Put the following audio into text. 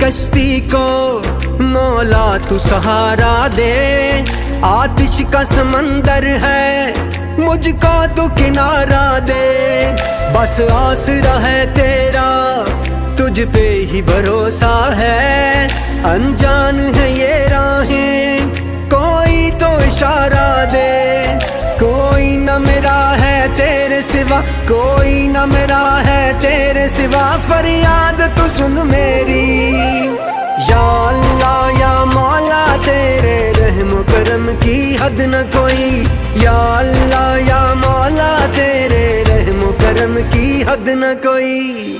कश्ती को मौला तू सहारा दे। आतिश का समंदर है, मुझको तू किनारा दे। बस आसरा है तेरा, तुझ पे ही भरोसा है। अनजान है ये राहें, कोई तो इशारा दे। कोई न मेरा है तेरे सिवा, कोई न मेरा है तेरे सिवा। फरियाद तू सुन मेरी, या अल्लाह या मौला तेरे रहम करम की हद न कोई। या अल्लाह या मौला तेरे रहम करम की हद न कोई।